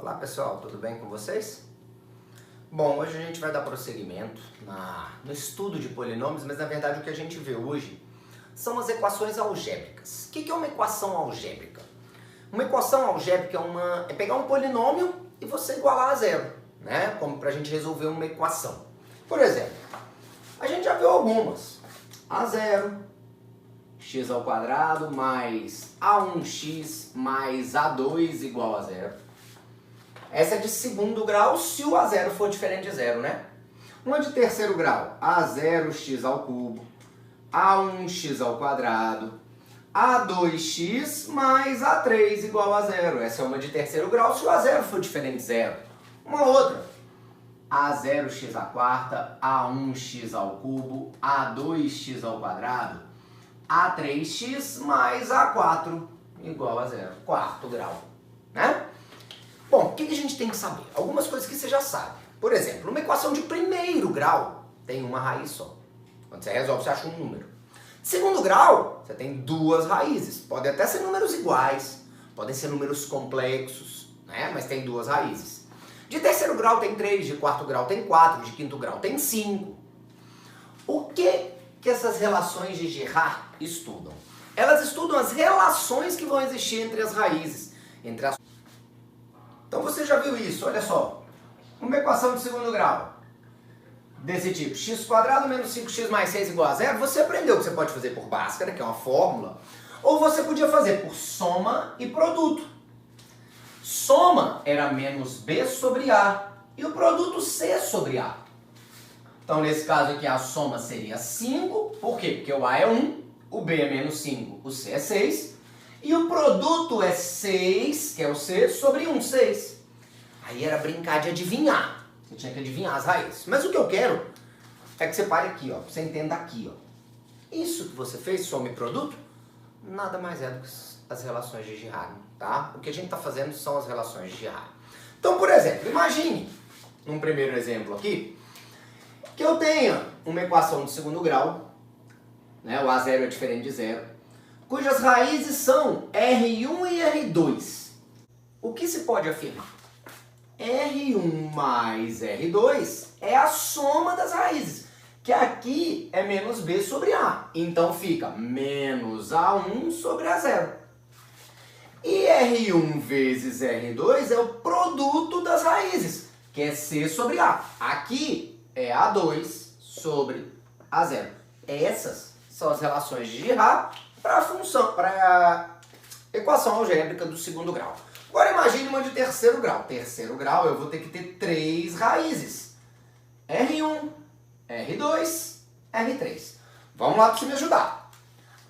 Olá pessoal, tudo bem com vocês? Bom, hoje a gente vai dar prosseguimento no estudo de polinômios, mas na verdade o que a gente vê hoje são as equações algébricas. O que é uma equação algébrica? Uma equação algébrica é pegar um polinômio e você igualar a zero, né? Como para a gente resolver uma equação. Por exemplo, a gente já viu algumas. A0, x ao quadrado mais a1x mais a2 igual a zero. Essa é de segundo grau se o A0 for diferente de zero, né? Uma de terceiro grau, A0x ao cubo, A1x ao quadrado, A2x mais A3 igual a zero. Essa é uma de terceiro grau se o A0 for diferente de zero. Uma outra, A0x à quarta, A1x ao cubo, A2x ao quadrado, A3x mais A4 igual a zero. Quarto grau, né? Bom, o que a gente tem que saber? Algumas coisas que você já sabe. Por exemplo, uma equação de primeiro grau tem uma raiz só. Quando você resolve, você acha um número. Segundo grau, você tem duas raízes. Podem até ser números iguais, podem ser números complexos, né? Mas tem duas raízes. De terceiro grau tem 3, de quarto grau tem 4, de quinto grau tem 5. O que essas relações de Girard estudam? Elas estudam as relações que vão existir entre as raízes, entre as... Então você já viu isso, olha só. Uma equação de segundo grau desse tipo, x² menos 5x mais 6 igual a zero, você aprendeu que você pode fazer por Bhaskara, que é uma fórmula, ou você podia fazer por soma e produto. Soma era menos b sobre a e o produto c sobre a. Então nesse caso aqui a soma seria 5, por quê? Porque o a é 1, o b é menos 5, o c é 6, e o produto é 6, que é o c, sobre 1, 6. Aí era brincar de adivinhar. Você tinha que adivinhar as raízes. Mas o que eu quero é que você pare aqui, ó. Você entenda aqui, ó. Isso que você fez, soma e produto, nada mais é do que as relações de Girard, tá? O que a gente está fazendo são as relações de Girard. Então, por exemplo, imagine, num primeiro exemplo aqui, que eu tenha uma equação de segundo grau, né? O A0 é diferente de zero, cujas raízes são R1 e R2. O que se pode afirmar? R1 mais R2 é a soma das raízes, que aqui é menos B sobre A. Então fica menos A1 sobre A0. E R1 vezes R2 é o produto das raízes, que é C sobre A. Aqui é A2 sobre A0. Essas são as relações de Girard para a equação algébrica do segundo grau. Agora imagine uma de terceiro grau. Terceiro grau eu vou ter que ter três raízes. R1, R2, R3. Vamos lá para você me ajudar.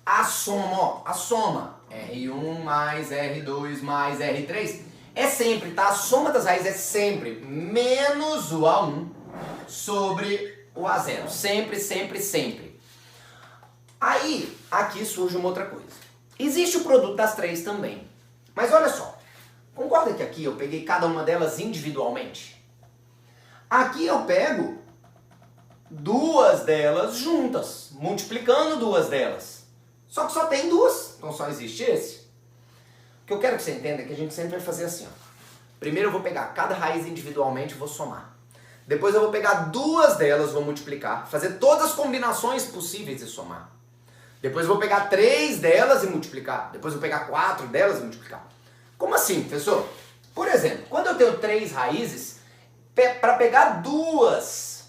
A soma, ó, a soma. R1 mais R2 mais R3 é sempre, tá? A soma das raízes é sempre menos o A1 sobre o A0. Sempre, sempre, sempre. Aí, aqui surge uma outra coisa. Existe o produto das três também. Mas olha só. Concorda que aqui eu peguei cada uma delas individualmente? Aqui eu pego duas delas juntas, multiplicando duas delas. Só que só tem duas, então só existe esse. O que eu quero que você entenda é que a gente sempre vai fazer assim, ó. Primeiro eu vou pegar cada raiz individualmente e vou somar. Depois eu vou pegar duas delas, vou multiplicar, fazer todas as combinações possíveis e somar. Depois eu vou pegar três delas e multiplicar. Depois eu vou pegar quatro delas e multiplicar. Como assim, professor? Por exemplo, quando eu tenho três raízes, para pegar duas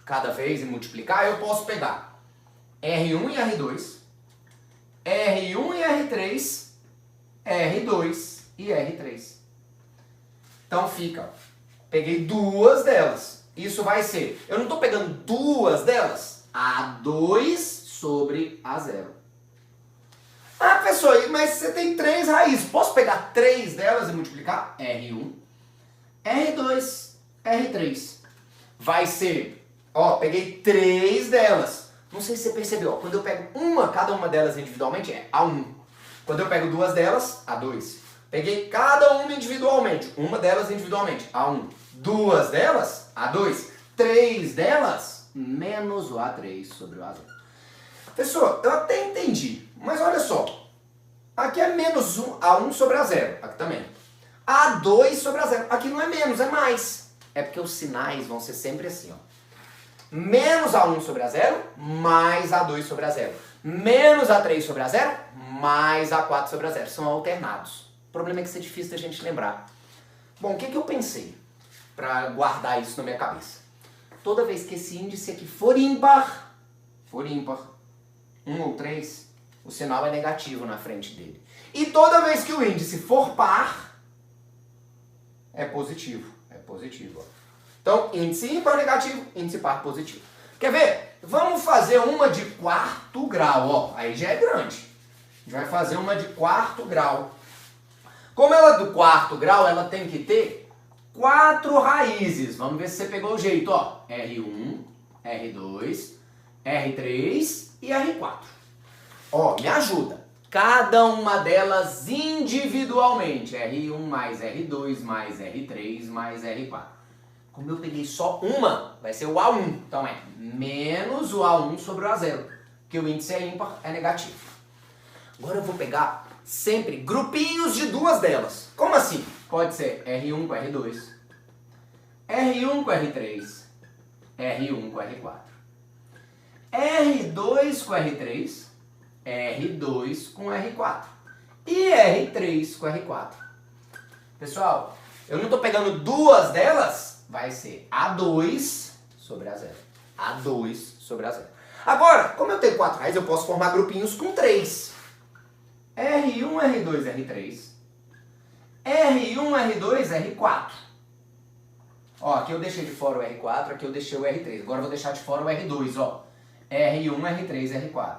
cada vez e multiplicar, eu posso pegar R1 e R2, R1 e R3, R2 e R3. Então fica, peguei duas delas. Isso vai ser, eu não estou pegando duas delas, A2 sobre A0. Ah, professor, mas você tem três raízes. Posso pegar três delas e multiplicar? R1, R2, R3. Vai ser, ó, peguei três delas. Não sei se você percebeu, ó, quando eu pego cada uma delas individualmente é A1. Quando eu pego duas delas, A2. Peguei cada uma individualmente, uma delas individualmente, A1. Duas delas, A2. Três delas, menos o A3 sobre o A0. Professor, eu até entendi, mas olha só. Aqui é menos A1 sobre A0, aqui também. A2 sobre A0. Aqui não é menos, é mais. É porque os sinais vão ser sempre assim, ó. Menos A1 sobre A0, mais A2 sobre A0. Menos A3 sobre A0, mais A4 sobre A0. São alternados. O problema é que isso é difícil da gente lembrar. Bom, o que eu pensei para guardar isso na minha cabeça? Toda vez que esse índice aqui for ímpar, 1 ou 3, o sinal é negativo na frente dele. E toda vez que o índice for par, é positivo. É positivo, ó. Então, índice ímpar negativo, índice par positivo. Quer ver? Vamos fazer uma de quarto grau, ó. Aí já é grande. A gente vai fazer uma de quarto grau. Como ela é do quarto grau, ela tem que ter 4 raízes. Vamos ver se você pegou o jeito, ó. R1, R2, R3 e R4. Ó, me ajuda. Cada uma delas individualmente. R1 mais R2 mais R3 mais R4. Como eu peguei só uma, vai ser o A1. Então é menos o A1 sobre o A0. Porque o índice é ímpar, é negativo. Agora eu vou pegar sempre grupinhos de duas delas. Como assim? Pode ser R1 com R2, R1 com R3, R1 com R4, R2 com R3, R2 com R4 e R3 com R4. Pessoal, eu não estou pegando duas delas, vai ser A2 sobre A0. A2 sobre A0. Agora, como eu tenho 4 raízes, eu posso formar grupinhos com 3. R1, R2, R3. R1, R2, R4. Ó, aqui eu deixei de fora o R4, aqui eu deixei o R3. Agora eu vou deixar de fora o R2, ó. R1, R3, R4.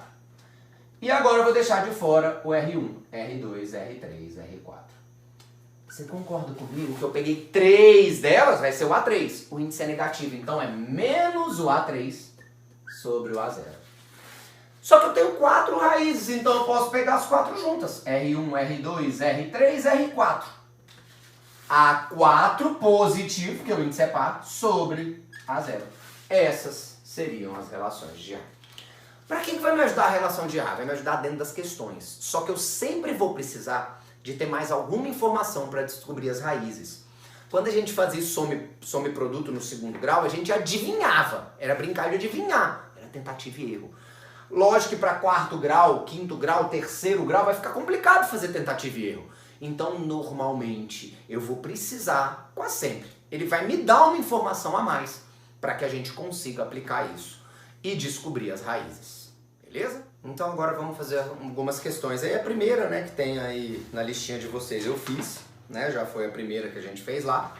E agora eu vou deixar de fora o R1, R2, R3, R4. Você concorda comigo que eu peguei 3 delas? Vai ser o A3. O índice é negativo, então é menos o A3 sobre o A0. Só que eu tenho 4 raízes, então eu posso pegar as 4 juntas. R1, R2, R3, R4. A4 positivo, porque o índice é par, sobre A0. Essas seriam as relações de A. Para que vai me ajudar a relação de A? Vai me ajudar dentro das questões. Só que eu sempre vou precisar de ter mais alguma informação para descobrir as raízes. Quando a gente fazia some produto no segundo grau, a gente adivinhava. Era brincar de adivinhar. Era tentativa e erro. Lógico que para quarto grau, quinto grau, terceiro grau vai ficar complicado fazer tentativa e erro. Então, normalmente, eu vou precisar, quase sempre, ele vai me dar uma informação a mais para que a gente consiga aplicar isso e descobrir as raízes. Beleza? Então agora vamos fazer algumas questões. Aí a primeira, né, que tem aí na listinha de vocês eu fiz, né, já foi a primeira que a gente fez lá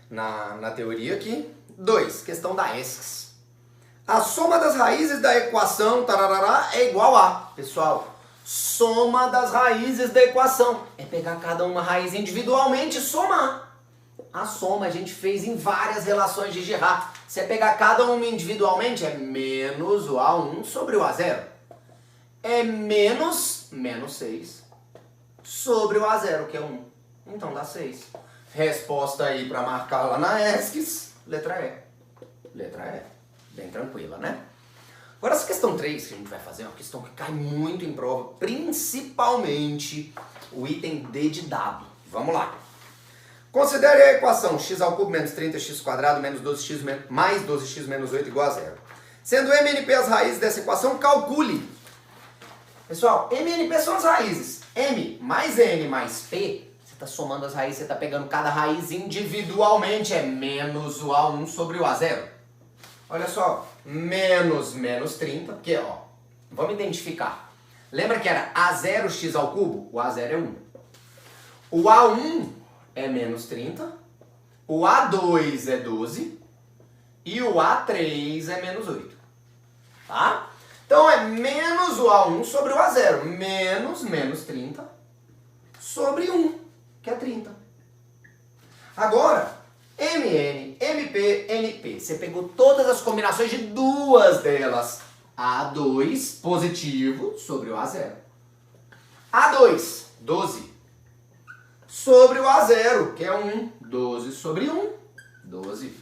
na teoria aqui. 2, questão da ESCS. A soma das raízes da equação tararará, é igual a... Pessoal, soma das raízes da equação é pegar cada uma raiz individualmente e somar. A soma a gente fez em várias relações de Girard. Se é pegar cada uma individualmente, é menos o A1 sobre o A0. É menos 6 sobre o A0, que é 1. Então dá 6. Resposta aí para marcar lá na ESCS, letra E. Letra E. Bem tranquila, né? Agora essa questão 3 que a gente vai fazer é uma questão que cai muito em prova, principalmente o item D de dado. Vamos lá. Considere a equação x³ menos 30x² menos 12x mais 12x menos 8 igual a 0. Sendo M e NP as raízes dessa equação, calcule. Pessoal, M e NP são as raízes. M mais N mais P, você está somando as raízes, você está pegando cada raiz individualmente, é menos o A1 sobre o A0. Olha só, menos 30, porque, ó, vamos identificar. Lembra que era A0x ao cubo? O A0 é 1. O A1 é menos 30, o A2 é 12 e o A3 é menos 8. Tá? Então é menos o A1 sobre o A0, menos 30 sobre 1, que é 30. Agora, MN, MP, NP. Você pegou todas as combinações de duas delas. A2 positivo sobre o A0. A2, 12. Sobre o A0, que é 1. 12 sobre 1, 12.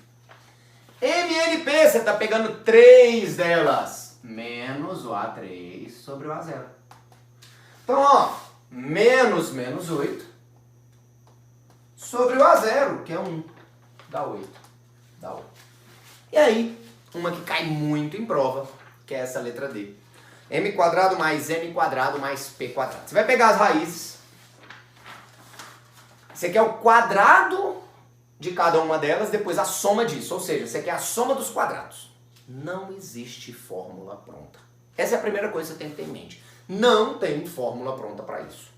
MNP, você está pegando 3 delas. Menos o A3 sobre o A0. Então, ó, menos 8 sobre o A0, que é 1. Dá 8. Dá 8. E aí, uma que cai muito em prova, que é essa letra D. M quadrado mais N quadrado mais P quadrado. Você vai pegar as raízes. Você quer o quadrado de cada uma delas, depois a soma disso. Ou seja, você quer a soma dos quadrados. Não existe fórmula pronta. Essa é a primeira coisa que você tem que ter em mente. Não tem fórmula pronta para isso.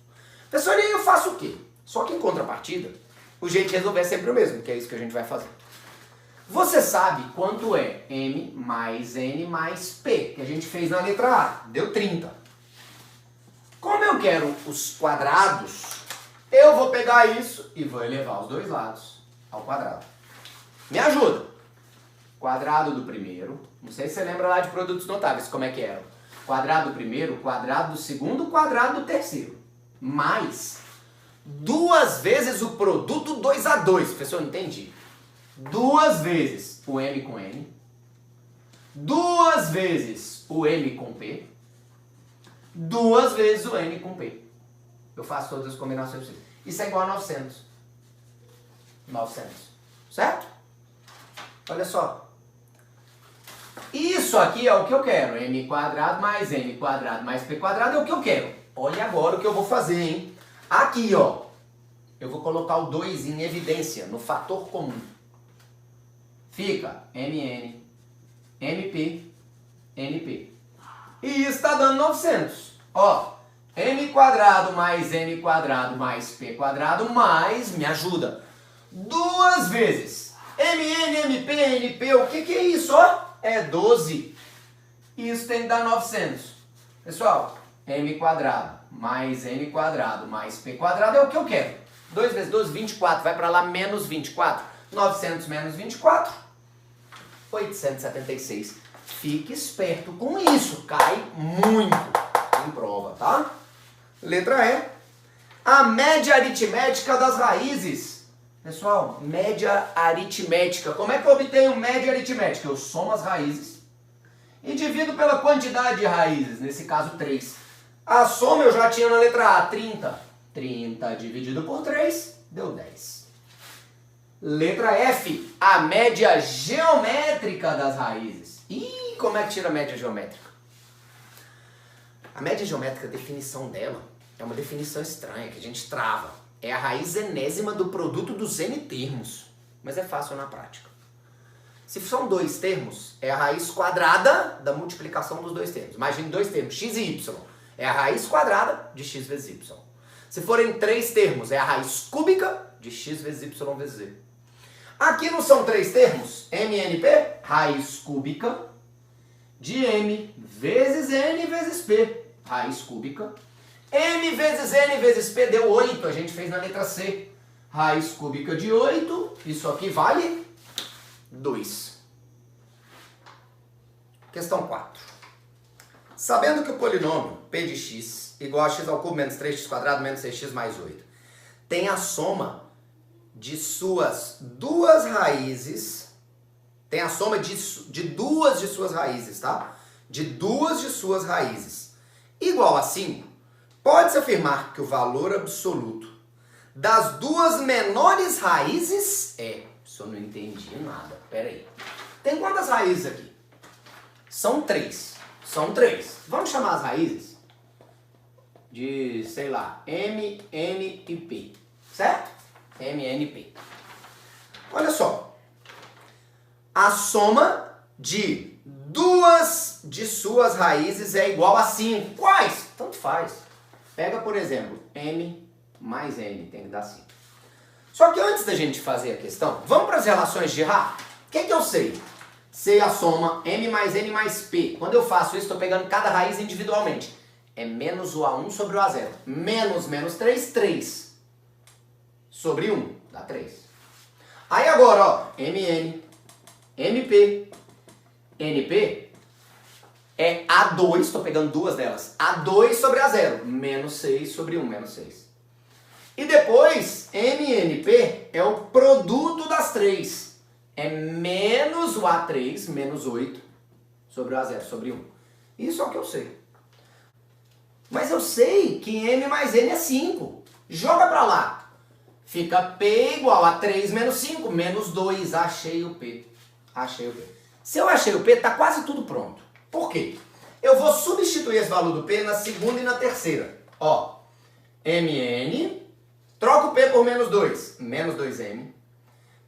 Professor, e aí eu faço o quê? Só que em contrapartida, o jeito de resolver é sempre o mesmo, que é isso que a gente vai fazer. Você sabe quanto é M mais N mais P, que a gente fez na letra A. Deu 30. Como eu quero os quadrados, eu vou pegar isso e vou elevar os dois lados ao quadrado. Me ajuda. Quadrado do primeiro. Não sei se você lembra lá de produtos notáveis, como é que era. Quadrado do primeiro, quadrado do segundo, quadrado do terceiro. Mais 2 vezes o produto 2 a 2. Professor, não entendi. 2 vezes o M com N. 2 vezes o M com P. 2 vezes o N com P. Eu faço todas as combinações possíveis. Isso é igual a 900. 900. Certo? Olha só. Isso aqui é o que eu quero. M quadrado mais N quadrado mais P quadrado é o que eu quero. Olha agora o que eu vou fazer, hein? Aqui, ó. Eu vou colocar o 2 em evidência, no fator comum. Fica MN, MP, NP. E isso está dando 900. Ó, M quadrado mais N quadrado mais P quadrado mais, me ajuda, 2 vezes MN, MP, NP. O que é isso, ó? É 12. Isso tem que dar 900. Pessoal, M quadrado mais N quadrado mais P quadrado é o que eu quero. 2 vezes 12, 24. Vai para lá, menos 24. 900 menos 24, 876. Fique esperto com isso. Cai muito em prova, tá? Letra E. A média aritmética das raízes. Pessoal, média aritmética. Como é que eu obtenho média aritmética? Eu somo as raízes e divido pela quantidade de raízes, nesse caso 3. A soma eu já tinha na letra A, 30. 30 dividido por 3, deu 10. Letra F, a média geométrica das raízes. Ih, como é que tira a média geométrica? A média geométrica, a definição dela é uma definição estranha, que a gente trava. É a raiz enésima do produto dos n termos. Mas é fácil na prática. Se são 2 termos, é a raiz quadrada da multiplicação dos 2 termos. Imagine 2 termos, x e y. É a raiz quadrada de x vezes y. Se forem 3 termos, é a raiz cúbica de x vezes y vezes z. Aqui não são 3 termos? M, N, P, raiz cúbica de M vezes N vezes P. Raiz cúbica. M vezes N vezes P deu 8, a gente fez na letra C. Raiz cúbica de 8, isso aqui vale 2. Questão 4. Sabendo que o polinômio P de x igual a x ao cubo menos 3x quadrado menos 6x mais 8 tem a soma de suas duas raízes, tem a soma de duas de suas raízes, tá? De duas de suas raízes igual a 5, pode-se afirmar que o valor absoluto das duas menores raízes é... Isso eu não entendi nada, pera aí. Tem quantas raízes aqui? São 3. São 3. Vamos chamar as raízes de, sei lá, M, N e P. Certo? M, N e P. Olha só. A soma de duas de suas raízes é igual a 5. Quais? Tanto faz. Pega, por exemplo, M mais N, tem que dar 5. Só que antes da gente fazer a questão, vamos para as relações de Ra? O que eu sei? Sei a soma M mais N mais P. Quando eu faço isso, estou pegando cada raiz individualmente. É menos o A1 sobre o A0. Menos 3, 3. Sobre 1, dá 3. Aí agora, ó, MN, MP, NP é A2, estou pegando duas delas. A2 sobre A0, menos 6 sobre 1, menos 6. E depois, MNP é o produto das 3. É menos o A3, menos 8, sobre o A0, sobre 1. Isso é o que eu sei. Mas eu sei que M mais N é 5. Joga pra lá. Fica P igual a 3 menos 5, menos 2. Achei o P. Achei o P. Se eu achei o P, tá quase tudo pronto. Por quê? Eu vou substituir esse valor do P na segunda e na terceira. Ó, Mn, troca o P por menos 2. Menos 2M.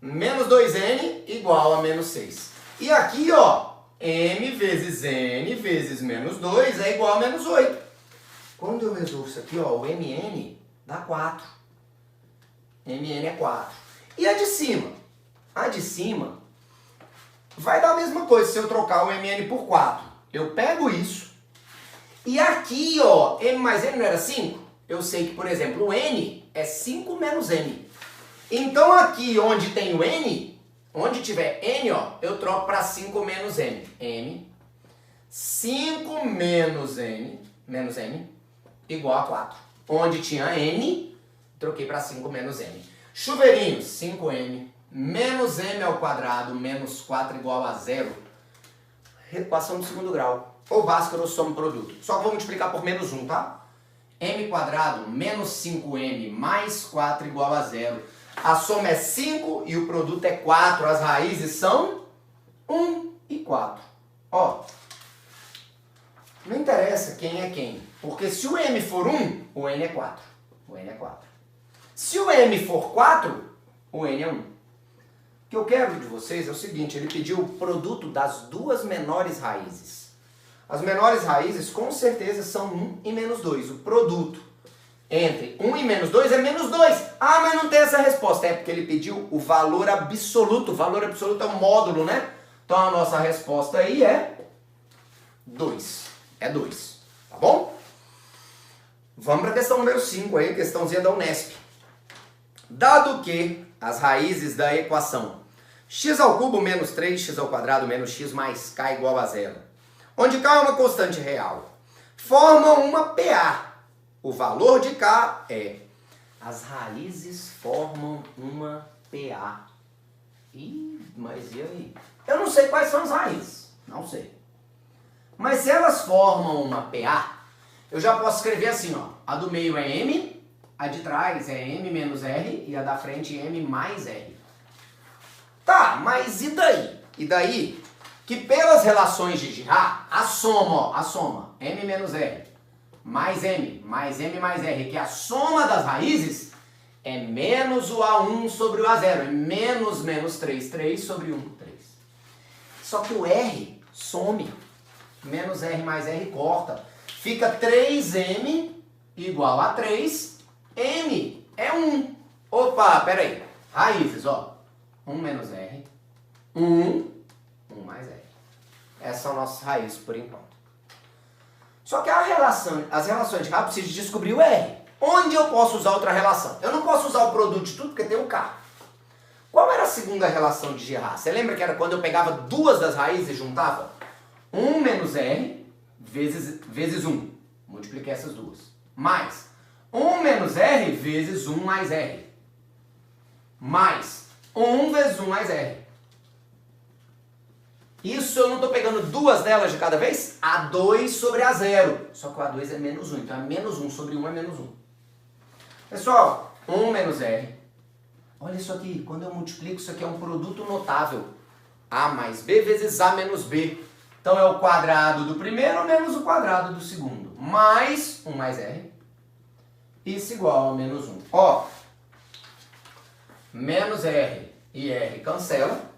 Menos 2N igual a menos 6. E aqui, ó, M vezes N vezes menos 2 é igual a menos 8. Quando eu resolvo isso aqui, ó, o Mn dá 4. Mn é 4. E a de cima? A de cima vai dar a mesma coisa se eu trocar o Mn por 4. Eu pego isso e aqui, ó, M mais N não era 5? Eu sei que, por exemplo, o N é 5 menos M. Então aqui onde tem o N, onde tiver N, ó, eu troco para 5 menos M. M, 5 menos N igual a 4. Onde tinha N, troquei para 5 menos M. Chuveirinho, 5M, menos M ao quadrado, menos 4 igual a 0. Equação do segundo grau. Ou Bhaskara ou soma produto. Só que vou multiplicar por menos 1, tá? M quadrado menos 5M mais 4 igual a 0. A soma é 5 e o produto é 4. As raízes são 1 e 4. Ó, não interessa quem é quem. Porque se o M for 1, o N é 4. O N é 4. Se o M for 4, o N é 1. O que eu quero de vocês é o seguinte, ele pediu o produto das duas menores raízes. As menores raízes com certeza são 1 e menos 2. O produto entre 1 e menos 2 é menos 2. Ah, mas não tem essa resposta. É porque ele pediu o valor absoluto. O valor absoluto é um módulo, né? Então a nossa resposta aí é 2. É 2. Tá bom? Vamos para a questão número 5 aí, questãozinha da Unesp. Dado que as raízes da equação x ao cubo menos 3x ao quadrado menos x mais k igual a 0, onde k é uma constante real, formam uma PA. O valor de k é... As raízes formam uma PA. Ih, mas e aí? Eu não sei quais são as raízes. Não sei. Mas se elas formam uma PA, eu já posso escrever assim, ó. A do meio é M, a de trás é M menos R e a da frente é M mais R. Tá, mas e daí? E daí que pelas relações de Girard, a soma, M menos R, mais M mais R, que é a soma das raízes, é menos o A1 sobre o A0. É menos 3 sobre 1, 3. Só que o R some. Menos R mais R corta. Fica 3M igual a 3. M é 1. Opa, peraí. Raízes, ó. 1 menos R. 1 mais R. Essas são nossas raízes por enquanto. Só que as relações de K, eu preciso descobrir o R. Onde eu posso usar outra relação? Eu não posso usar o produto de tudo porque tem o K. Qual era a segunda relação de Girard? Você lembra que era quando eu pegava duas das raízes e juntava? 1 menos R vezes 1. Multipliquei essas duas. Mais 1 menos R vezes 1 mais R. Mais 1 vezes 1 mais R. Isso eu não estou pegando duas delas de cada vez? A2 sobre A0. Só que o A2 é menos 1. Então é menos 1 sobre 1 é menos 1. Pessoal, 1 menos R. Olha isso aqui. Quando eu multiplico, isso aqui é um produto notável. A mais B vezes A menos B. Então é o quadrado do primeiro menos o quadrado do segundo. Mais 1 mais R. Isso igual a menos 1. Ó, menos R e R cancela.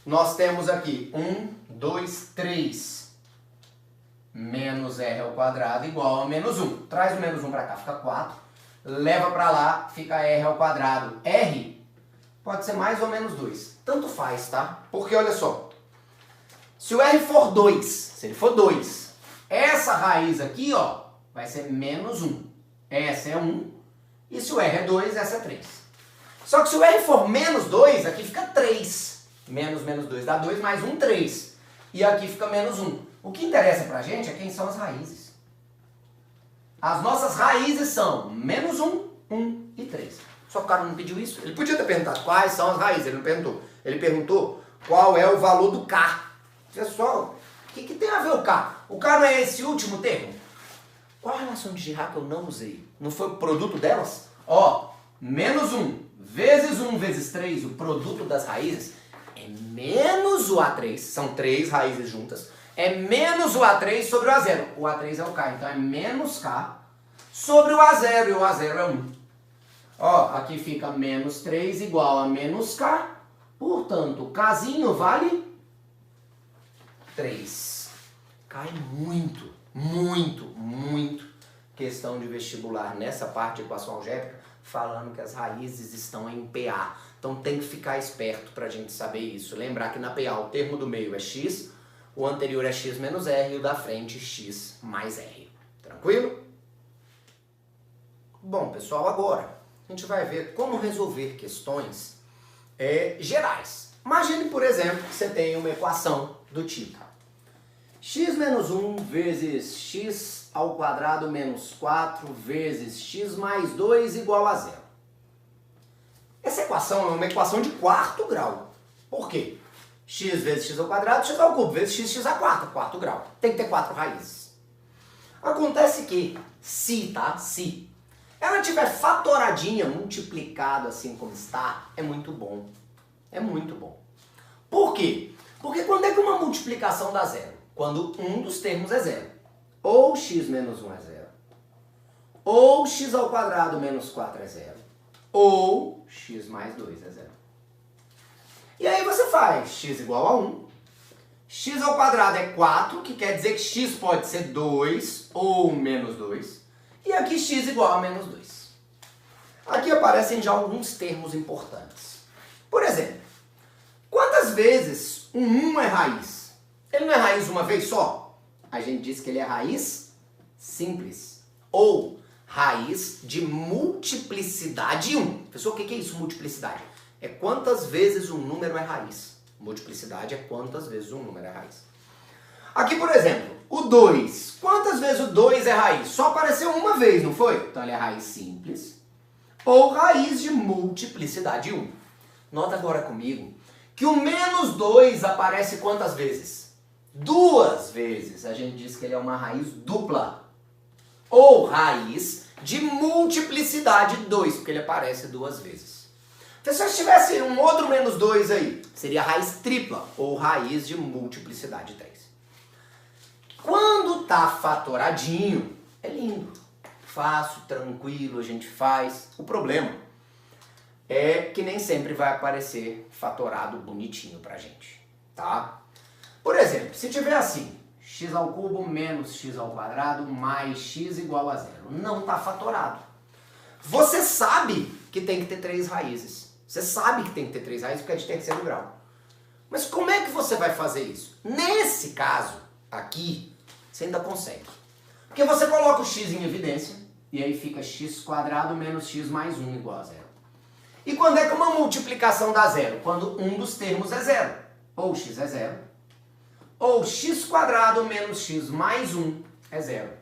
Nós temos aqui 1, 2, 3. Menos R ao quadrado igual a menos 1. Traz o menos 1 para cá, fica 4. Leva para lá, fica R ao quadrado. R pode ser mais ou menos 2. Tanto faz, tá? Porque olha só. Se o R for 2, se ele for 2, essa raiz aqui, ó, vai ser menos 1. Essa é 1. E se o R é 2, essa é 3. Só que se o R for menos 2, aqui fica 3. Menos 2 dá 2, mais 1, 3. E aqui fica menos 1. O que interessa pra gente é quem são as raízes. As nossas raízes são menos 1, 1 e 3. Só que o cara não pediu isso. Ele podia ter perguntado quais são as raízes. Ele não perguntou. Ele perguntou qual é o valor do K. Pessoal, o que tem a ver o K? O K não é esse último termo? Qual a relação de Girard que eu não usei? Não foi o produto delas? Ó, menos 1 vezes 1 vezes 3, o produto das raízes, é menos o A3, são 3 raízes juntas, é menos o A3 sobre o A0. O A3 é o K, então é menos K sobre o A0, e o A0 é 1. Ó, aqui fica menos 3 igual a menos K, portanto, Kzinho vale 3. Cai muito, muito, muito questão de vestibular nessa parte de equação algébrica, falando que as raízes estão em PA. Então tem que ficar esperto para a gente saber isso. Lembrar que na PA o termo do meio é x, o anterior é x menos r e o da frente x mais r. Tranquilo? Bom, pessoal, agora a gente vai ver como resolver questões gerais. Imagine, por exemplo, que você tem uma equação do tipo x menos 1 vezes x ao quadrado menos 4 vezes x mais 2 igual a 0. Essa equação é uma equação de quarto grau. Por quê? X vezes x ao quadrado, x ao cubo, vezes x à quarta, quarto grau. Tem que ter 4 raízes. Acontece que, se ela tiver fatoradinha, multiplicado assim como está, é muito bom. É muito bom. Por quê? Porque quando é que uma multiplicação dá zero? Quando um dos termos é zero. Ou x menos 1 é zero, ou x ao quadrado menos 4 é zero, ou x mais 2 é zero. E aí você faz x igual a 1, x ao quadrado é 4, que quer dizer que x pode ser 2 ou menos 2, e aqui x igual a menos 2. Aqui aparecem já alguns termos importantes. Por exemplo, quantas vezes um 1 é raiz? Ele não é raiz uma vez só? A gente diz que ele é raiz simples, ou raiz de multiplicidade 1. Pessoal, o que é isso, multiplicidade? É quantas vezes um número é raiz. Multiplicidade é quantas vezes um número é raiz. Aqui, por exemplo, o 2. Quantas vezes o 2 é raiz? Só apareceu uma vez, não foi? Então ele é raiz simples ou raiz de multiplicidade 1. Nota agora comigo que o menos 2 aparece quantas vezes? 2 vezes. A gente diz que ele é uma raiz dupla ou raiz de multiplicidade 2, porque ele aparece 2 vezes. Então, se eu tivesse um outro menos 2 aí, seria raiz tripla ou raiz de multiplicidade 3. Quando tá fatoradinho, é lindo, fácil, tranquilo, a gente faz. O problema é que nem sempre vai aparecer fatorado bonitinho pra gente, tá? Por exemplo, se tiver assim, x ao cubo menos x ao quadrado mais x igual a 0, não tá fatorado. Você sabe que tem que ter 3 raízes. Você sabe que tem que ter 3 raízes porque é de terceiro grau. Mas como é que você vai fazer isso? Nesse caso, aqui, você ainda consegue. Porque você coloca o x em evidência, e aí fica x quadrado menos x mais 1 igual a 0. E quando é que uma multiplicação dá zero? Quando um dos termos é zero. Ou x é zero, ou x quadrado menos x mais 1 é zero.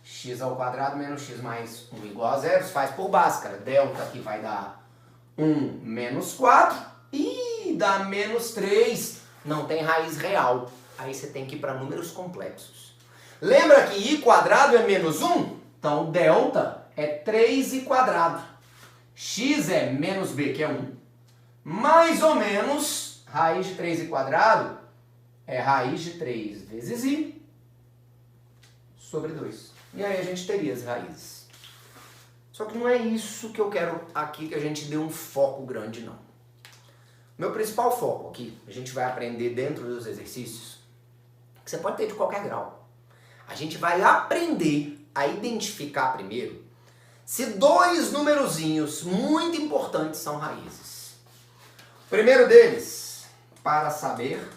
X ao quadrado menos x mais 1 igual a zero, se faz por Bhaskara. Delta aqui vai dar 1 menos 4 e dá menos 3. Não tem raiz real. Aí você tem que ir para números complexos. Lembra que i quadrado é menos 1? Então delta é 3i quadrado. X é menos b, que é 1. Mais ou menos, raiz de 3i quadrado é raiz de 3 vezes i sobre 2. E aí a gente teria as raízes. Só que não é isso que eu quero aqui que a gente dê um foco grande, não. Meu principal foco aqui, a gente vai aprender dentro dos exercícios, que você pode ter de qualquer grau. A gente vai aprender a identificar primeiro se 2 numerozinhos muito importantes são raízes. O primeiro deles, para saber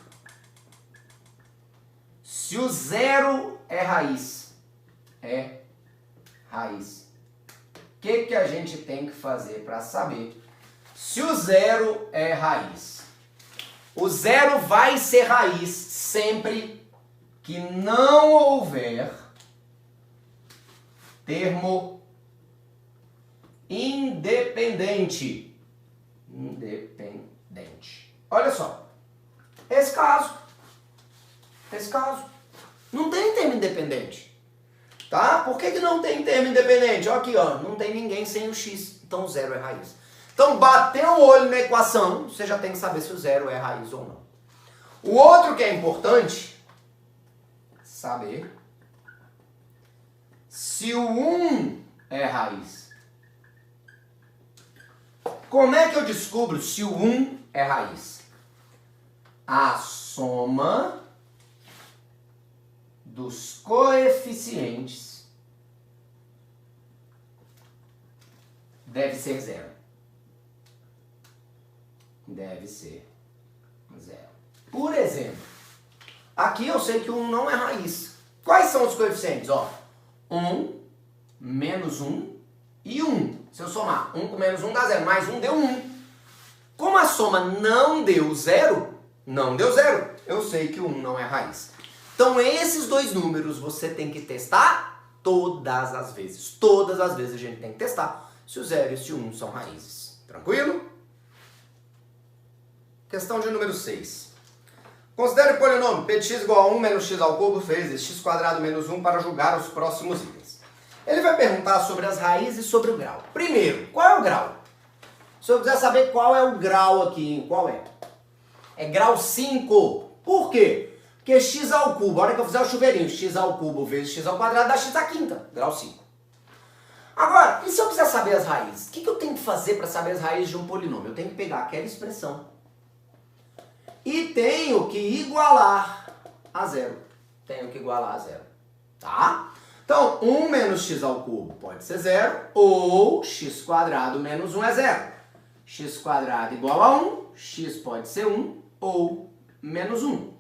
se o 0 é raiz. É raiz. O que a gente tem que fazer para saber se o 0 é raiz? O 0 vai ser raiz sempre que não houver termo independente. Independente. Olha só. Esse caso. Não tem termo independente. Tá? Por que não tem termo independente? Olha aqui, ó, não tem ninguém sem o x, então o zero é raiz. Então, bateu o olho na equação, você já tem que saber se o zero é raiz ou não. O outro que é importante, saber se o 1 é raiz. Como é que eu descubro se o 1 é raiz? A soma dos coeficientes deve ser zero. Deve ser zero. Por exemplo, aqui eu sei que o 1 não é raiz. Quais são os coeficientes? Ó, 1, menos 1 e 1. Se eu somar 1 com menos 1 dá 0, mais 1 deu 1. Como a soma não deu 0, eu sei que o 1 não é raiz. Então esses dois números você tem que testar todas as vezes. Todas as vezes a gente tem que testar se o 0 e se o 1 são raízes. Tranquilo? Questão de número 6. Considere o polinômio p de x igual a 1 menos x ao cubo vezes x quadrado menos 1 para julgar os próximos itens. Ele vai perguntar sobre as raízes e sobre o grau. Primeiro, qual é o grau? Se eu quiser saber qual é o grau aqui, qual é? É grau 5. Por quê? Porque x ao cubo, a hora que eu fizer o chuveirinho, x ao cubo vezes x ao quadrado dá x à quinta, grau 5. Agora, e se eu quiser saber as raízes? O que eu tenho que fazer para saber as raízes de um polinômio? Eu tenho que pegar aquela expressão e tenho que igualar a zero. Tenho que igualar a zero, tá? Então, 1 menos x ao cubo pode ser 0, ou x quadrado menos 1 é 0. X quadrado igual a 1, x pode ser 1, ou menos 1.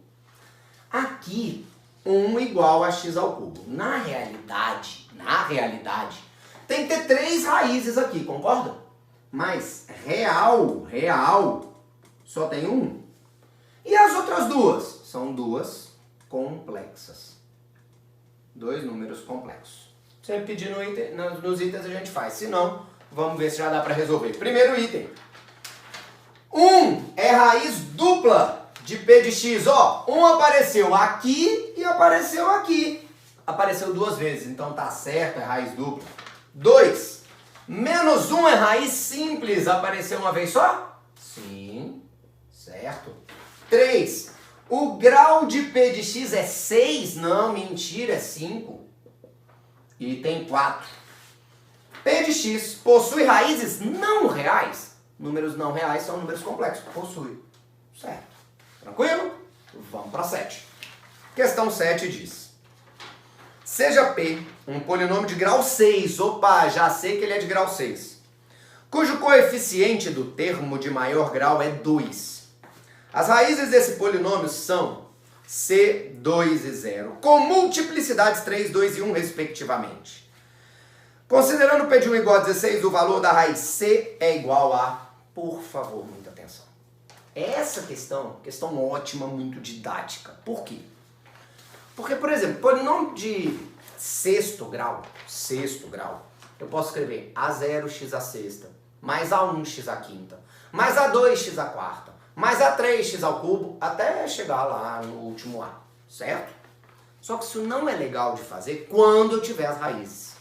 Aqui, 1 igual a x ao cubo. Na realidade, tem que ter 3 raízes aqui, concorda? Mas real, só tem 1. E as outras duas? São duas complexas. Dois números complexos. Se você pedir no item, nos itens a gente faz. Se não, vamos ver se já dá para resolver. Primeiro item. 1 é raiz dupla de p de x. Ó, 1 apareceu aqui e apareceu aqui. Apareceu duas vezes, então tá certo, é raiz dupla. 2. Menos 1 é raiz simples. Apareceu uma vez só? Sim, certo. 3. O grau de p de x é 6? Não, mentira, é 5. Item 4. P de x possui raízes não reais? Números não reais são números complexos. Possui. Certo. Tranquilo? Vamos para 7. Questão 7 diz: seja P um polinômio de grau 6. Opa, já sei que ele é de grau 6. Cujo coeficiente do termo de maior grau é 2. As raízes desse polinômio são c, 2 e 0, com multiplicidades 3, 2 e 1, respectivamente. Considerando P de 1 igual a 16, o valor da raiz c é igual a... Por favor, muita atenção. Essa questão ótima, muito didática. Por quê? Porque, por exemplo, polinômio de sexto grau, eu posso escrever A0 x à sexta, mais A1 x à quinta, mais A2 x à quarta, mais A3 x ao cubo, até chegar lá no último A, certo? Só que isso não é legal de fazer quando eu tiver as raízes.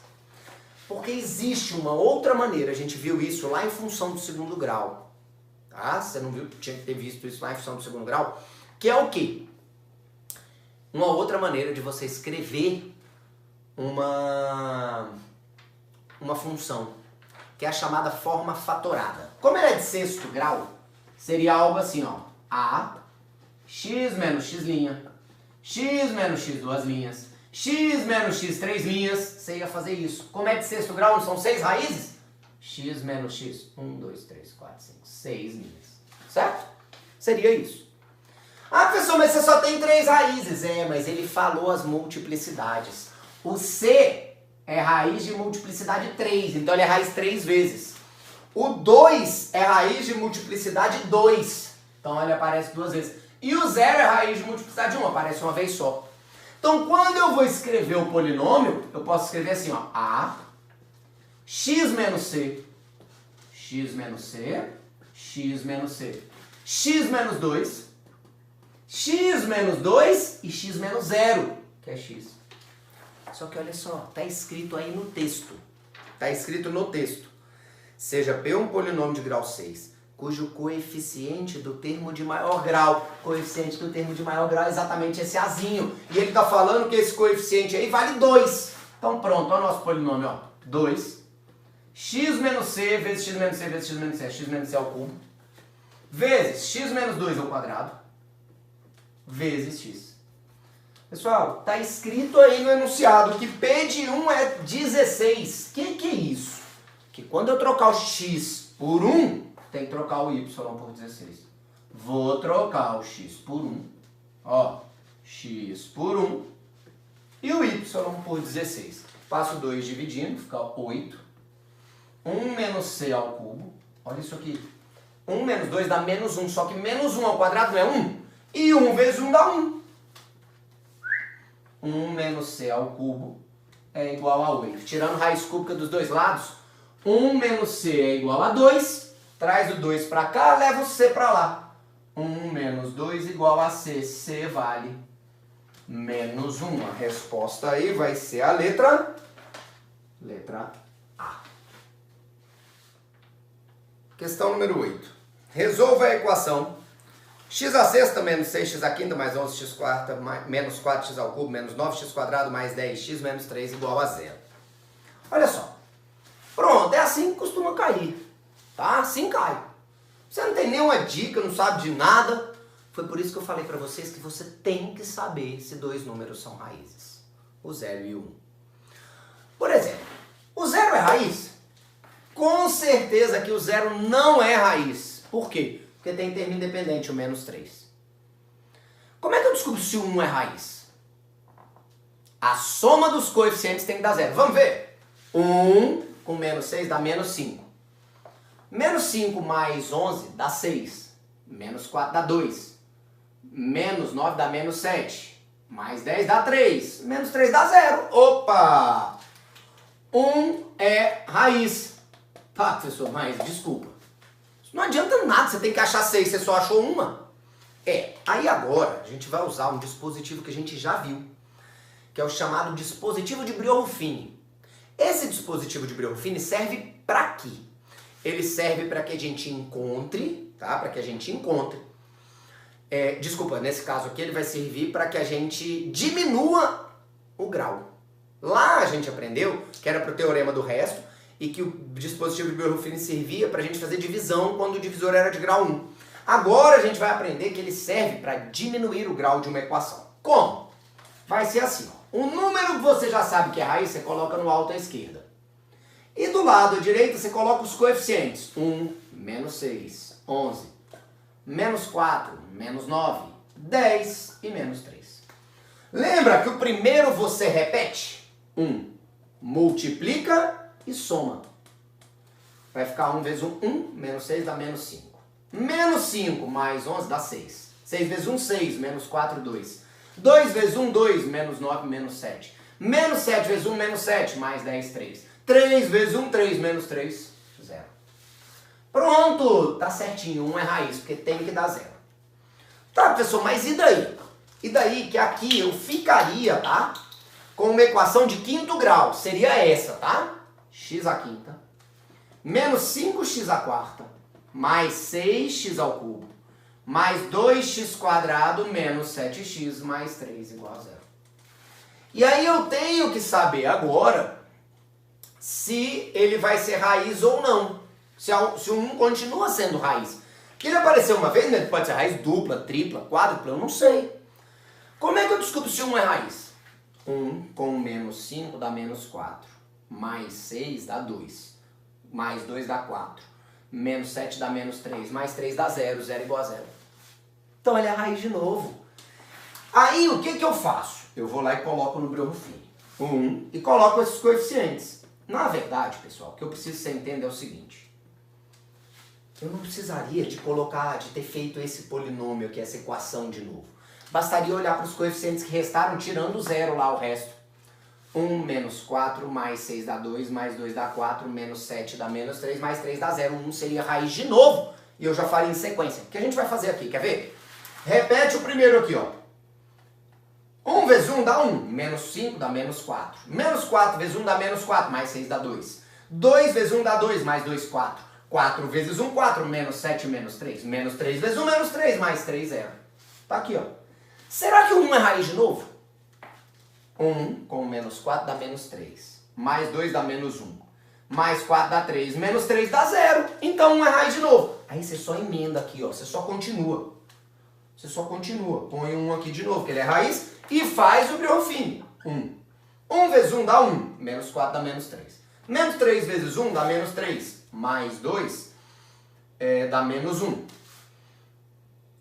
Porque existe uma outra maneira, a gente viu isso lá em função do segundo grau. Tá? Você não viu? Tinha que ter visto isso lá em função do segundo grau. Que é o quê? Uma outra maneira de você escrever uma função, que é a chamada forma fatorada. Como ela é de sexto grau, seria algo assim, ó. A, x menos x', x menos x 2 linhas, x menos x 3 linhas. Você ia fazer isso. Como é de sexto grau, não são 6 raízes? X menos x, 1, 2, 3, 4, 5, 6 linhas. Certo? Seria isso. Ah, professor, mas você só tem 3 raízes. É, mas ele falou as multiplicidades. O c é raiz de multiplicidade 3, então ele é raiz 3 vezes. O 2 é raiz de multiplicidade 2, então ele aparece 2 vezes. E o 0 é raiz de multiplicidade 1, aparece uma vez só. Então, quando eu vou escrever o polinômio, eu posso escrever assim, ó, A, x menos c, x menos c, x menos c, x menos 2, x menos 2 e x menos 0, que é x. Só que olha só, tá escrito aí no texto. Tá escrito no texto. Seja P um polinômio de grau 6, cujo coeficiente do termo de maior grau, coeficiente do termo de maior grau é exatamente esse Azinho. E ele tá falando que esse coeficiente aí vale 2. Então pronto, olha o nosso polinômio, ó. 2. X menos C vezes X menos C vezes X menos C, X menos C ao cubo, vezes X menos 2 ao quadrado, vezes X. Pessoal, tá escrito aí no enunciado que P de 1 é 16. Que é isso? Que quando eu trocar o X por 1, tem que trocar o Y por 16. Vou trocar o X por 1. Ó, X por 1 e o Y por 16. Passo 2 dividindo, fica 8. 1 menos C ao cubo. Olha isso aqui. 1 menos 2 dá menos 1, só que menos 1 ao quadrado não é 1. E 1 vezes 1 dá 1. 1 menos C ao cubo é igual a 8. Tirando raiz cúbica dos dois lados, 1 menos C é igual a 2. Traz o 2 para cá, leva o C para lá. 1 menos 2 igual a C. C vale menos 1. A resposta aí vai ser a letra A. Questão número 8. Resolva a equação x à sexta menos 6x à quinta mais 11x quarta menos 4x ao cubo menos 9x quadrado mais 10x menos 3 igual a 0. Olha só. Pronto, é assim que costuma cair. Tá? Assim cai. Você não tem nenhuma dica, não sabe de nada. Foi por isso que eu falei para vocês que você tem que saber se dois números são raízes. O 0 e o 1. Por exemplo, o 0 é raiz? Com certeza que o 0 não é raiz. Por quê? Porque tem termo independente, o menos 3. Como é que eu descubro se o 1 é raiz? A soma dos coeficientes tem que dar 0. Vamos ver? 1 com menos 6 dá menos 5. Menos 5 mais 11 dá 6. Menos 4 dá 2. Menos 9 dá menos 7. Mais 10 dá 3. Menos 3 dá 0. Opa! 1 é raiz. Tá, professor, mas desculpa. Não adianta nada, você tem que achar 6, você só achou uma. Aí agora a gente vai usar um dispositivo que a gente já viu, que é o chamado dispositivo de Brioux-Fini. Esse dispositivo de Brioux-Fini serve para quê? Ele serve para que a gente encontre, tá? Para que a gente encontre. Desculpa, nesse caso aqui ele vai servir para que a gente diminua o grau. Lá a gente aprendeu que era para o teorema do resto e que o dispositivo de Brioux-Fini servia para a gente fazer divisão quando o divisor era de grau 1. Agora a gente vai aprender que ele serve para diminuir o grau de uma equação. Como? Vai ser assim. Um número que você já sabe que é raiz, você coloca no alto à esquerda. E do lado direito você coloca os coeficientes. 1, menos 6, 11, menos 4, menos 9, 10 e menos 3. Lembra que o primeiro você repete? 1. Multiplica e soma. Vai ficar 1 vezes 1, 1. Menos 6 dá menos 5. Menos 5 mais 11 dá 6. 6 vezes 1, 6. Menos 4, 2. 2 vezes 1, 2. Menos 9, menos 7. Menos 7 vezes 1, menos 7. Mais 10, 3. 3 vezes 1, 3. Menos 3, 0. Pronto! Tá certinho. 1 é raiz, porque tem que dar 0. Tá, professor, mas e daí? E daí que aqui eu ficaria, tá? Com uma equação de quinto grau. Seria essa, tá? X à quinta, menos 5x à quarta, mais 6x ao cubo, mais 2x quadrado, menos 7x, mais 3 igual a 0. E aí eu tenho que saber agora se ele vai ser raiz ou não. Se o 1 continua sendo raiz. Porque ele apareceu uma vez, né? Ele pode ser raiz dupla, tripla, quádrupla, eu não sei. Como é que eu descubro se 1 é raiz? 1 com menos 5 dá menos 4. Mais 6 dá 2. Mais 2 dá 4. Menos 7 dá menos 3. Mais 3 dá 0. 0 igual a 0. Então ele é raiz de novo. Aí o que eu faço? Eu vou lá e coloco no Brioux-Fini 1 e coloco esses coeficientes. Na verdade, pessoal, o que eu preciso que você entenda é o seguinte. Eu não precisaria de ter feito esse polinômio aqui, essa equação de novo. Bastaria olhar para os coeficientes que restaram, tirando o 0 lá, o resto. 1 menos 4, mais 6 dá 2, mais 2 dá 4, menos 7 dá menos 3, mais 3 dá 0. 1 seria raiz de novo. E eu já falei em sequência. O que a gente vai fazer aqui? Quer ver? Repete o primeiro aqui, ó. 1 vezes 1 dá 1, menos 5 dá menos 4. Menos 4 vezes 1 dá menos 4, mais 6 dá 2. 2 vezes 1 dá 2, mais 2, 4. 4 vezes 1, 4, menos 7, menos 3. Menos 3 vezes 1, menos 3, mais 3, 0. Tá aqui, ó. Será que o 1 é raiz de novo? 1 com menos 4 dá menos 3. Mais 2 dá menos 1. Mais 4 dá 3. Menos 3 dá 0. Então 1 é raiz de novo. Aí você só emenda aqui, ó. Você só continua. Você só continua. Põe 1 aqui de novo, que ele é raiz. E faz o Brioffini. 1. 1 vezes 1 dá 1. Menos 4 dá menos 3. Menos 3 vezes 1 dá menos 3. Mais 2 dá menos 1.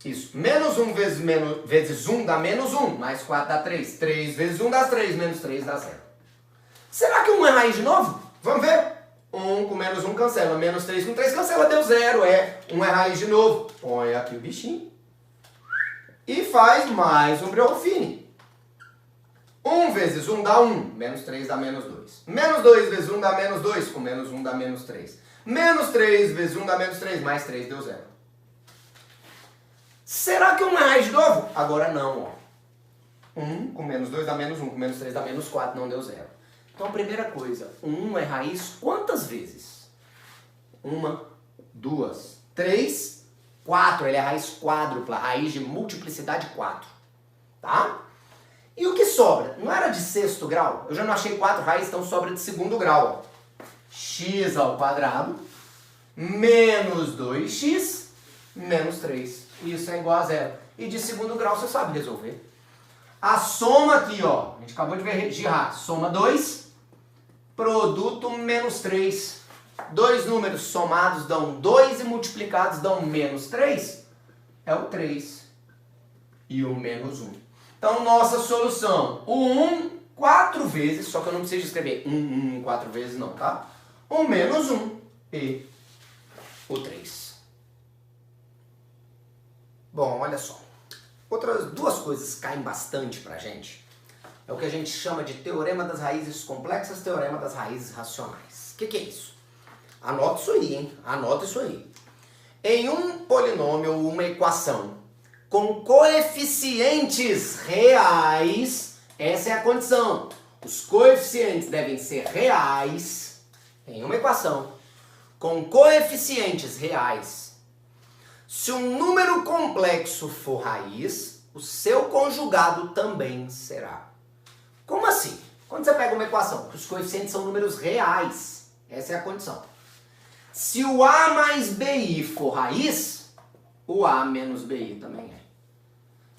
Isso. Menos 1 vezes 1 dá menos 1. Mais 4 dá 3. 3 vezes 1 dá 3. Menos 3 dá 0. Será que 1 é raiz de novo? Vamos ver. 1 com menos 1 cancela. Menos 3 com 3 cancela. Deu 0. 1 é raiz de novo. Põe aqui o bichinho. E faz mais um Brioffini. 1 vezes 1 dá 1. Menos 3 dá menos 2. Menos 2 vezes 1 dá menos 2. Com menos 1 dá menos 3. Menos 3 vezes 1 dá menos 3. Mais 3 deu 0. Será que 1 é raiz de novo? Agora não, ó. 1 com menos 2 dá menos 1. Com menos 3 dá menos 4. Não deu 0. Então, a primeira coisa. 1 é raiz quantas vezes? 1, 2, 3, 4. Ele é raiz quádrupla. Raiz de multiplicidade 4. Tá? E o que sobra? Não era de sexto grau? Eu já não achei 4 raízes, então sobra de segundo grau. Ó. X ao quadrado menos 2x menos 3. Isso é igual a 0. E de segundo grau você sabe resolver. A soma aqui, ó. A gente acabou de ver girar. Soma 2, produto menos 3. Dois números somados dão 2 e multiplicados dão menos 3. É o 3. E o menos 1. Então, nossa solução, o 1, 4 vezes, só que eu não preciso escrever 1, 4 vezes não, tá? O menos 1 e o 3. Bom, olha só. Outras duas coisas caem bastante pra gente. É o que a gente chama de teorema das raízes complexas, teorema das raízes racionais. O que é isso? Anota isso aí, hein? Anota isso aí. Em um polinômio ou uma equação com coeficientes reais, essa é a condição. Os coeficientes devem ser reais em uma equação com coeficientes reais. Se um número complexo for raiz, o seu conjugado também será. Como assim? Quando você pega uma equação que os coeficientes são números reais, essa é a condição. Se o A mais BI for raiz, o A menos BI também é.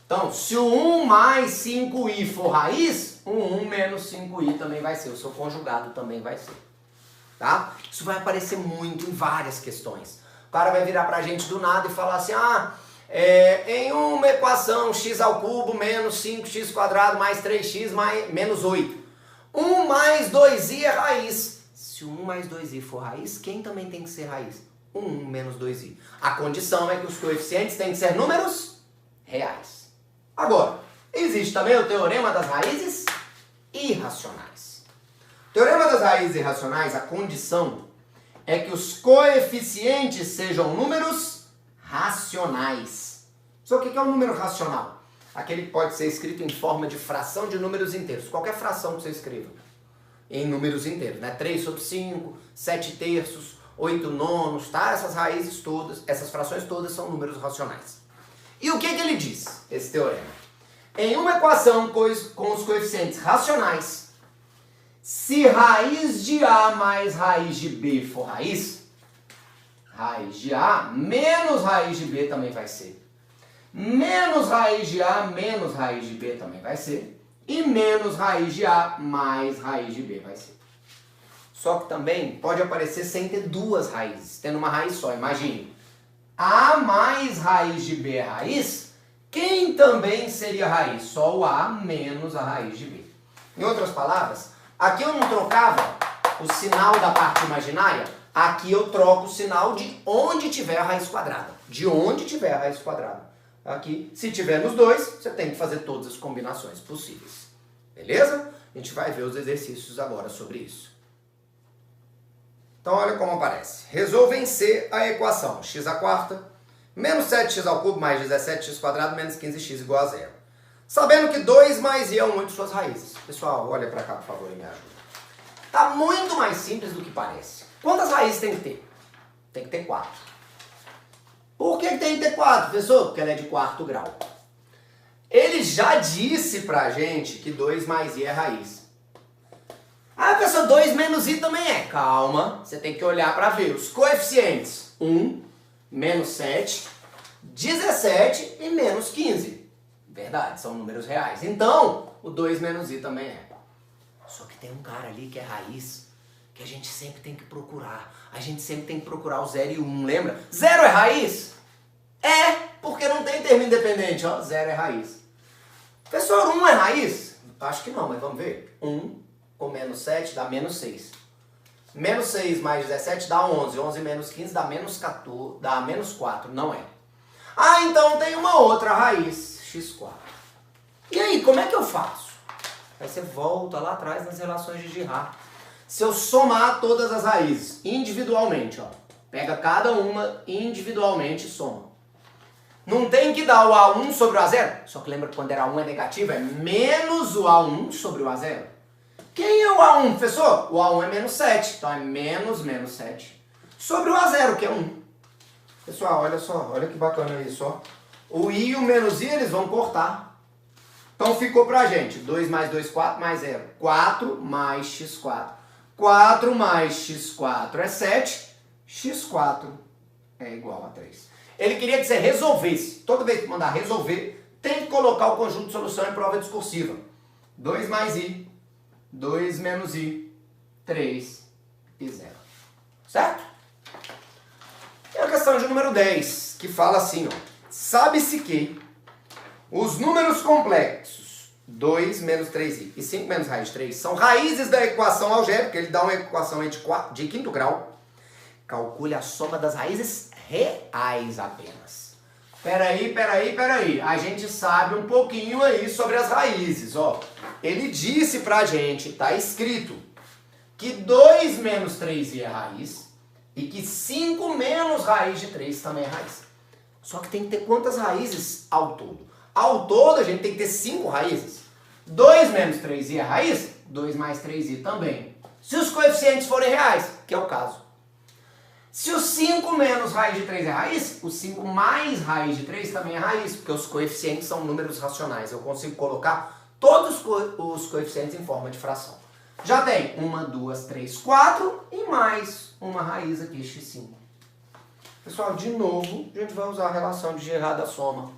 Então, se o 1 mais 5i for raiz, o 1 menos 5i também vai ser. O seu conjugado também vai ser. Tá? Isso vai aparecer muito em várias questões. O cara vai virar pra gente do nada e falar assim, em uma equação x ao cubo menos 5x quadrado mais 3x menos 8. 1 mais 2i é raiz. Se o 1 mais 2i for raiz, quem também tem que ser raiz? O 1 menos 2i. A condição é que os coeficientes têm que ser números reais. Agora, existe também o teorema das raízes irracionais. O teorema das raízes irracionais, a condição é que os coeficientes sejam números racionais. Só o que é um número racional? Aquele que pode ser escrito em forma de fração de números inteiros. Qualquer fração que você escreva em números inteiros, né? 3 sobre 5, 7 terços, 8 nonos, tá? Essas raízes todas, essas frações todas são números racionais. E o que ele diz, esse teorema? Em uma equação com os coeficientes racionais, se raiz de A mais raiz de B for raiz de A menos raiz de B também vai ser. Menos raiz de A menos raiz de B também vai ser. E menos raiz de A mais raiz de B vai ser. Só que também pode aparecer sem ter duas raízes, tendo uma raiz só. Imagine. A mais raiz de B é raiz, quem também seria raiz? Só o A menos a raiz de B. Em outras palavras, aqui eu não trocava o sinal da parte imaginária, aqui eu troco o sinal de onde tiver a raiz quadrada. De onde tiver a raiz quadrada. Aqui, se tiver nos dois, você tem que fazer todas as combinações possíveis. Beleza? A gente vai ver os exercícios agora sobre isso. Então, olha como aparece. Resolva em C a equação x² menos 7x ao cubo mais 17x² menos 15x igual a 0. Sabendo que 2 mais i é um 8 suas raízes. Pessoal, olha para cá, por favor, e me ajuda. Tá muito mais simples do que parece. Quantas raízes tem que ter? Tem que ter 4. Por que tem que ter 4, professor? Porque ela é de quarto grau. Ele já disse pra gente que 2 mais i é raiz. Ah, professor, 2 menos i também é. Calma, você tem que olhar para ver os coeficientes. 1, menos 7, 17 e menos 15. Verdade, são números reais. Então, o 2 menos i também é. Só que tem um cara ali que é raiz, que a gente sempre tem que procurar. A gente sempre tem que procurar o 0 e 1, lembra? 0 é raiz? É, porque não tem termo independente, ó. 0 é raiz. Professor, 1 é raiz? Acho que não, mas vamos ver. 1 com menos 7 dá menos 6. Menos 6 mais 17 dá 11. 11 menos 15 dá menos 14, dá menos 4. Não é. Ah, então tem uma outra raiz, x4. E aí, como é que eu faço? Aí você volta lá atrás nas relações de Girard. Se eu somar todas as raízes individualmente, ó, pega cada uma individualmente e soma. Não tem que dar o A1 sobre o A0? Só que lembra que quando era 1 é negativo, é menos o A1 sobre o A0. Quem é o A1, professor? O A1 é menos 7, então é menos 7 sobre o A0, que é 1. Pessoal, olha só, olha que bacana isso, ó. O I e o menos I, eles vão cortar. Então ficou pra gente 2 mais 2, 4 mais 0. 4 mais x4. 4 mais x4 é 7. x4 é igual a 3. Ele queria que você resolvesse. Toda vez que mandar resolver, tem que colocar o conjunto de solução em prova discursiva. 2 mais i, 2 menos i, 3 e 0. Certo? E a questão de número 10, que fala assim, ó. Sabe-se que os números complexos 2 menos 3i e 5 menos raiz de 3 são raízes da equação algébrica. Ele dá uma equação de quinto grau. Calcule a soma das raízes reais apenas. Peraí. A gente sabe um pouquinho aí sobre as raízes, ó. Ele disse pra gente, tá escrito, que 2 menos 3i é raiz e que 5 menos raiz de 3 também é raiz. Só que tem que ter quantas raízes ao todo? Ao todo a gente tem que ter 5 raízes. 2 menos 3i é raiz, 2 mais 3i também. Se os coeficientes forem reais, que é o caso. Se o 5 menos raiz de 3 é raiz, o 5 mais raiz de 3 também é raiz, porque os coeficientes são números racionais. Eu consigo colocar todos os coeficientes em forma de fração. Já tem 1, 2, 3, 4 e mais uma raiz aqui, x5. Pessoal, de novo, a gente vai usar a relação de Girard da soma.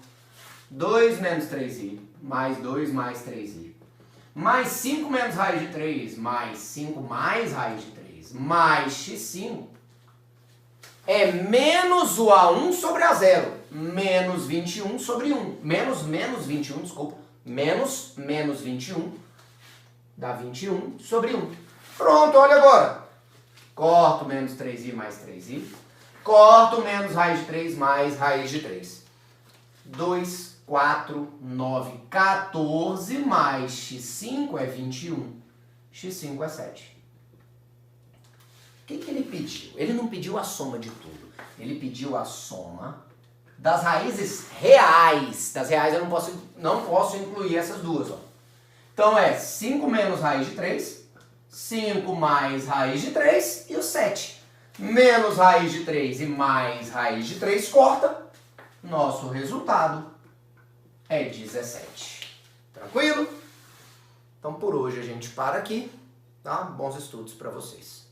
2 menos 3i, mais 2 mais 3i, mais 5 menos raiz de 3, mais 5 mais raiz de 3, mais x5, é menos o A1 sobre A0, menos 21 sobre 1, menos 21, desculpa, menos 21, dá 21 sobre 1. Pronto, olha agora. Corto menos 3i mais 3i, corto menos raiz de 3 mais raiz de 3. 2, 4, 9, 14 mais x5 é 21, x5 é 7. O que ele pediu? Ele não pediu a soma de tudo. Ele pediu a soma das raízes reais. Das reais eu não posso incluir essas duas. Ó. Então é 5 menos raiz de 3, 5 mais raiz de 3 e o 7. Menos raiz de 3 e mais raiz de 3 corta. Nosso resultado é 17. Tranquilo? Então por hoje a gente para aqui. Tá? Bons estudos para vocês.